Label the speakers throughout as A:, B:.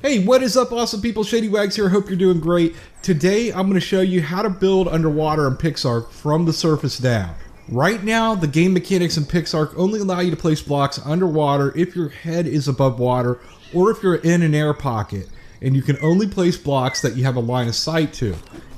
A: Hey, what is up, awesome people? 𝐒𝐮𝐲𝐸 here. Hope you're doing great. Today, I'm going to show you how to build underwater in PixARK from the surface down. Right now, the game mechanics in PixARK only allow you to place blocks underwater if your head is above water or if you're in an air pocket. And you can only place blocks that you have a line of sight to.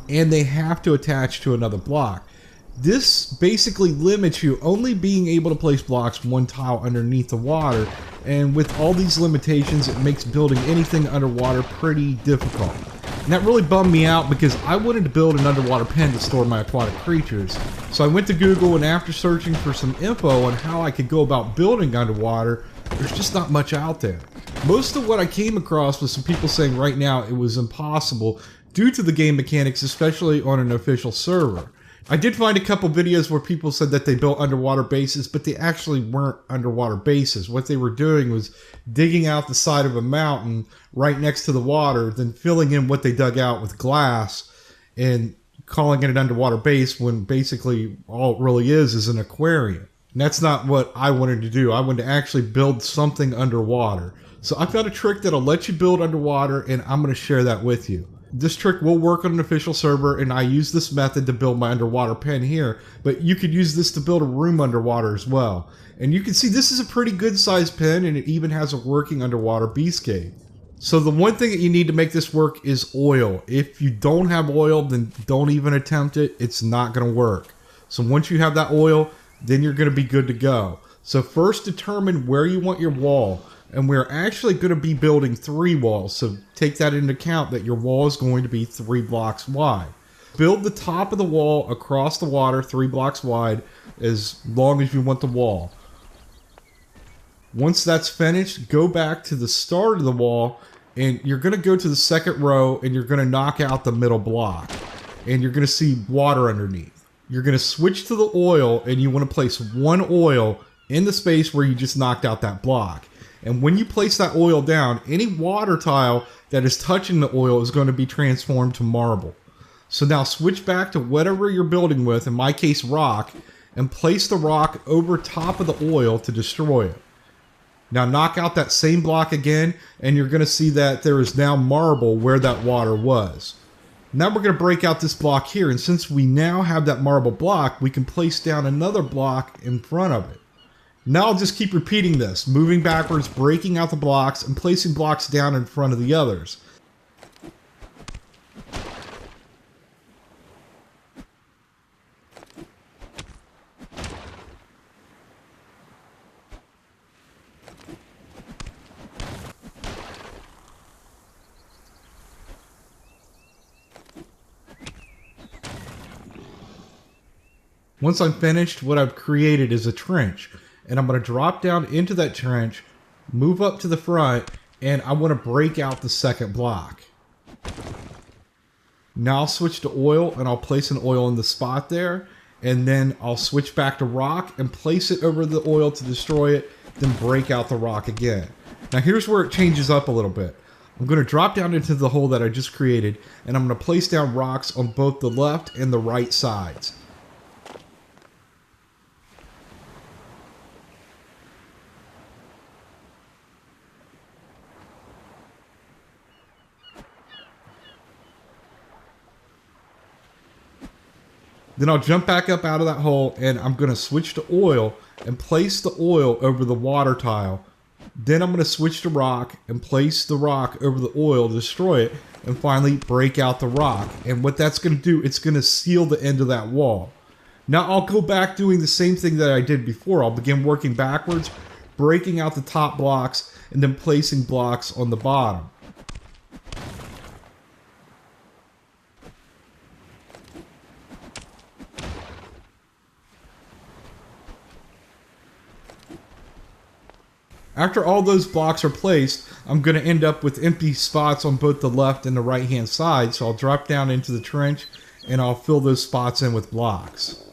A: And they have to attach to another block. This basically limits you only being able to place blocks one tile underneath the water, and with all these limitations it makes building anything underwater pretty difficult. And that really bummed me out because I wanted to build an underwater pen to store my aquatic creatures. So I went to Google, and after searching for some info on how I could go about building underwater, there's just not much out there. Most of what I came across was some people saying right now it was impossible due to the game mechanics, especially on an official server. I did find a couple videos where people said that they built underwater bases, but they actually weren't underwater bases. What they were doing was digging out the side of a mountain right next to the water, then filling in what they dug out with glass and calling it an underwater base when basically all it really is an aquarium. And that's not what I wanted to do. I wanted to actually build something underwater. So I've got a trick that'll let you build underwater, and I'm going to share that with you. This trick will work on an official server, and I use this method to build my underwater pen here, but you could use this to build a room underwater as well. And you can see this is a pretty good sized pen, and it even has a working underwater beast cave. So the one thing that you need to make this work is oil. If you don't have oil, then don't even attempt it. It's not going to work. So once you have that oil, then you're going to be good to go. So first determine where you want your wall. And we're actually going to be building 3 walls, so take that into account that your wall is going to be 3 blocks wide. Build the top of the wall across the water 3 blocks wide as long as you want the wall. Once that's finished, go back to the start of the wall, and you're going to go to the second row, and you're going to knock out the middle block. And you're going to see water underneath. You're going to switch to the oil, and you want to place 1 oil in the space where you just knocked out that block. And when you place that oil down, any water tile that is touching the oil is going to be transformed to marble. So now switch back to whatever you're building with, in my case rock, and place the rock over top of the oil to destroy it. Now knock out that same block again, and you're going to see that there is now marble where that water was. Now we're going to break out this block here, and since we now have that marble block, we can place down another block in front of it. Now I'll just keep repeating this, moving backwards, breaking out the blocks, and placing blocks down in front of the others. Once I'm finished, what I've created is a trench. And I'm going to drop down into that trench, move up to the front, and I want to break out the second block. Now I'll switch to oil, and I'll place an oil in the spot there, and then I'll switch back to rock and place it over the oil to destroy it, then break out the rock again. Now here's where it changes up a little bit. I'm going to drop down into the hole that I just created, and I'm going to place down rocks on both the left and the right sides. Then I'll jump back up out of that hole, and I'm going to switch to oil and place the oil over the water tile. Then I'm going to switch to rock and place the rock over the oil to destroy it, and finally break out the rock. And what that's going to do, it's going to seal the end of that wall. Now I'll go back doing the same thing that I did before. I'll begin working backwards, breaking out the top blocks, and then placing blocks on the bottom. After all those blocks are placed, I'm going to end up with empty spots on both the left and the right hand side, so I'll drop down into the trench and I'll fill those spots in with blocks.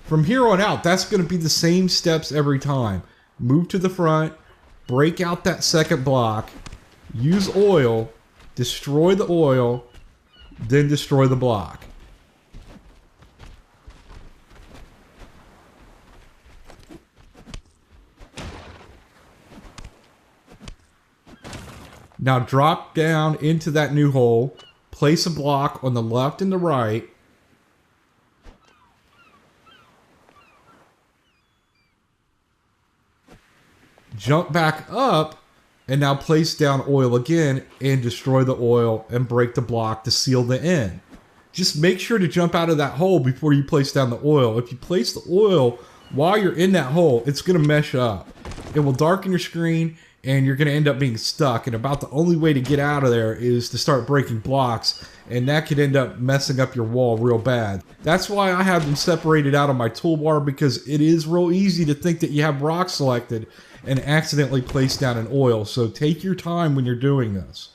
A: From here on out, that's going to be the same steps every time. move to the front, break out that second block, use oil, destroy the oil, then destroy the block. Now drop down into that new hole, place a block on the left and the right, jump back up, and now place down oil again and destroy the oil and break the block to seal the end. Just make sure to jump out of that hole before you place down the oil. If you place the oil while you're in that hole, it's going to mesh up. It will darken your screen and you're going to end up being stuck. And about the only way to get out of there is to start breaking blocks, and that could end up messing up your wall real bad. That's why I have them separated out on my toolbar, because it is real easy to think that you have rock selected and accidentally place down an oil. So take your time when you're doing this.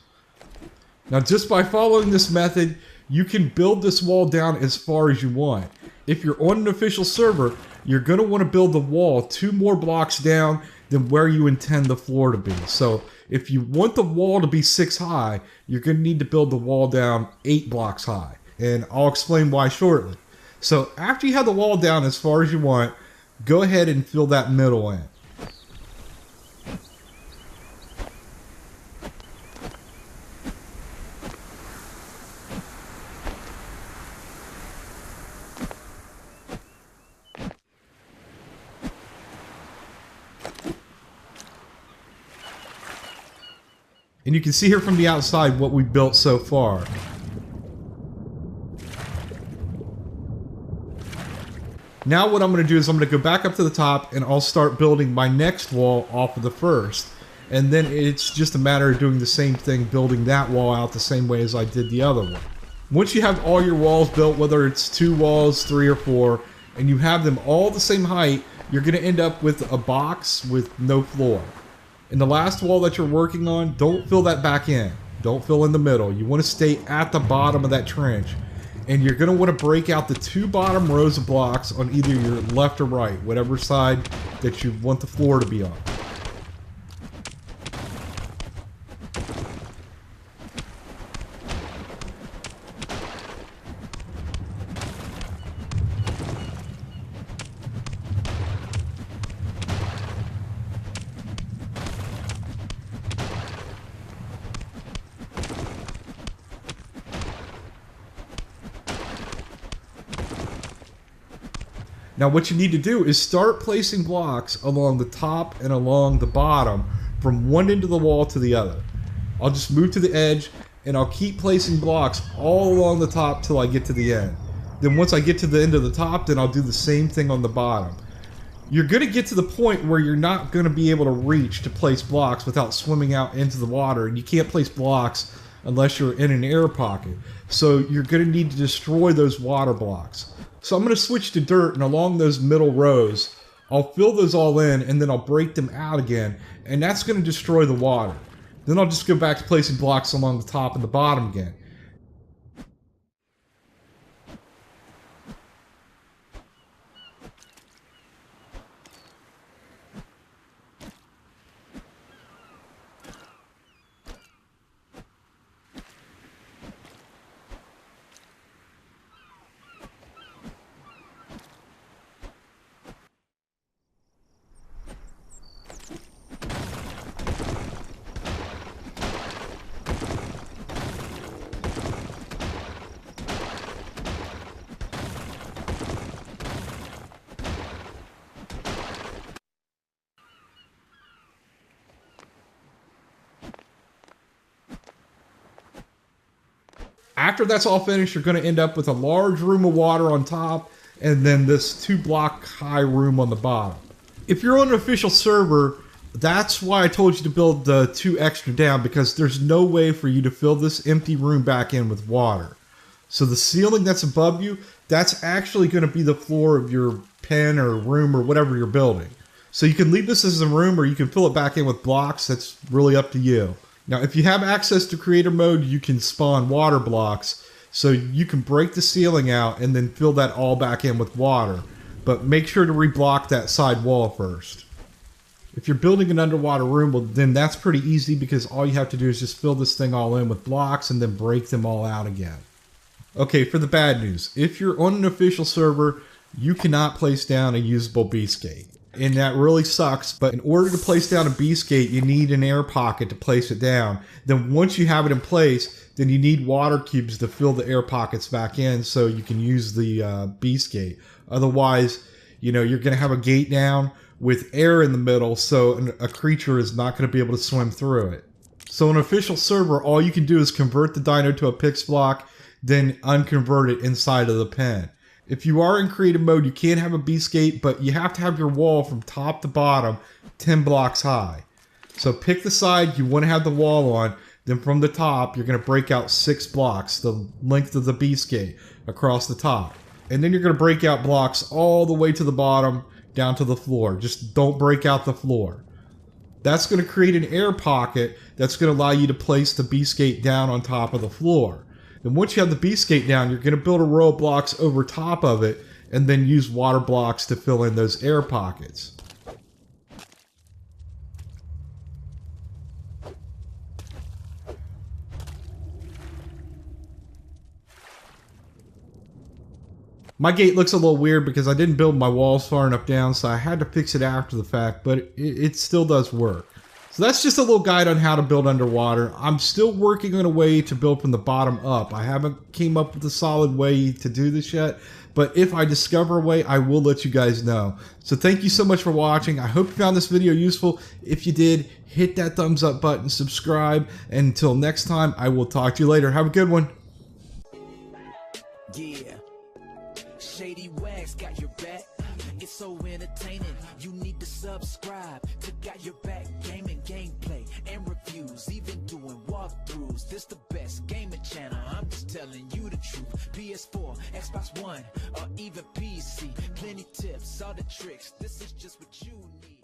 A: Now, just by following this method, you can build this wall down as far as you want. If you're on an official server, you're going to want to build the wall 2 more blocks down than where you intend the floor to be. So if you want the wall to be 6 high, you're going to need to build the wall down 8 blocks high. And I'll explain why shortly. So after you have the wall down as far as you want, go ahead and fill that middle in. And you can see here from the outside what we built so far. Now what I'm going to do is I'm going to go back up to the top and I'll start building my next wall off of the first. And then it's just a matter of doing the same thing, building that wall out the same way as I did the other one. Once you have all your walls built, whether it's 2 walls, 3 or 4, and you have them all the same height, you're going to end up with a box with no floor. In the last wall that you're working on, don't fill that back in. Don't fill in the middle. You want to stay at the bottom of that trench. And you're going to want to break out the 2 bottom rows of blocks on either your left or right, whatever side that you want the floor to be on. Now what you need to do is start placing blocks along the top and along the bottom from one end of the wall to the other. I'll just move to the edge and I'll keep placing blocks all along the top till I get to the end. Then once I get to the end of the top, then I'll do the same thing on the bottom. You're going to get to the point where you're not going to be able to reach to place blocks without swimming out into the water, and you can't place blocks unless you're in an air pocket. So you're going to need to destroy those water blocks. So I'm going to switch to dirt, and along those middle rows, I'll fill those all in, and then I'll break them out again, and that's going to destroy the water. Then I'll just go back to placing blocks along the top and the bottom again. After that's all finished, you're going to end up with a large room of water on top and then this 2-block high room on the bottom. If you're on an official server, that's why I told you to build the 2 extra down, because there's no way for you to fill this empty room back in with water. So the ceiling that's above you, that's actually going to be the floor of your pen or room or whatever you're building. So you can leave this as a room or you can fill it back in with blocks. That's really up to you. Now, if you have access to creator mode, you can spawn water blocks, so you can break the ceiling out and then fill that all back in with water. But make sure to reblock that side wall first. If you're building an underwater room, well, then that's pretty easy because all you have to do is just fill this thing all in with blocks and then break them all out again. Okay, for the bad news. If you're on an official server, you cannot place down a usable beast gate. And that really sucks, but in order to place down a beast gate, you need an air pocket to place it down. Then once you have it in place, then you need water cubes to fill the air pockets back in so you can use the beast gate. Otherwise, you know, you're going to have a gate down with air in the middle, so a creature is not going to be able to swim through it. So on an official server, all you can do is convert the dino to a pix block, then unconvert it inside of the pen. If you are in creative mode, you can have a beast gate, but you have to have your wall from top to bottom 10 blocks high. So pick the side you want to have the wall on, then from the top, you're going to break out 6 blocks, the length of the beast gate across the top. And then you're going to break out blocks all the way to the bottom, down to the floor. Just don't break out the floor. That's going to create an air pocket that's going to allow you to place the beast gate down on top of the floor. Then once you have the beast gate down, you're going to build a row of blocks over top of it and then use water blocks to fill in those air pockets. My gate looks a little weird because I didn't build my walls far enough down, so I had to fix it after the fact, but it still does work. So that's just a little guide on how to build underwater. I'm still working on a way to build from the bottom up. I haven't came up with a solid way to do this yet, but if I discover a way, I will let you guys know. So thank you so much for watching. I hope you found this video useful. If you did, hit that thumbs up button, subscribe, and until next time, I will talk to you later. Have a good one.
B: Yeah. Shady Wags got your back. It's so entertaining. You need to subscribe to Got Your Back gaming gameplay and reviews, even doing walkthroughs. This the best gaming channel. I'm just telling you the truth. PS4, Xbox One, or even PC. Plenty tips, all the tricks. This is just what you need.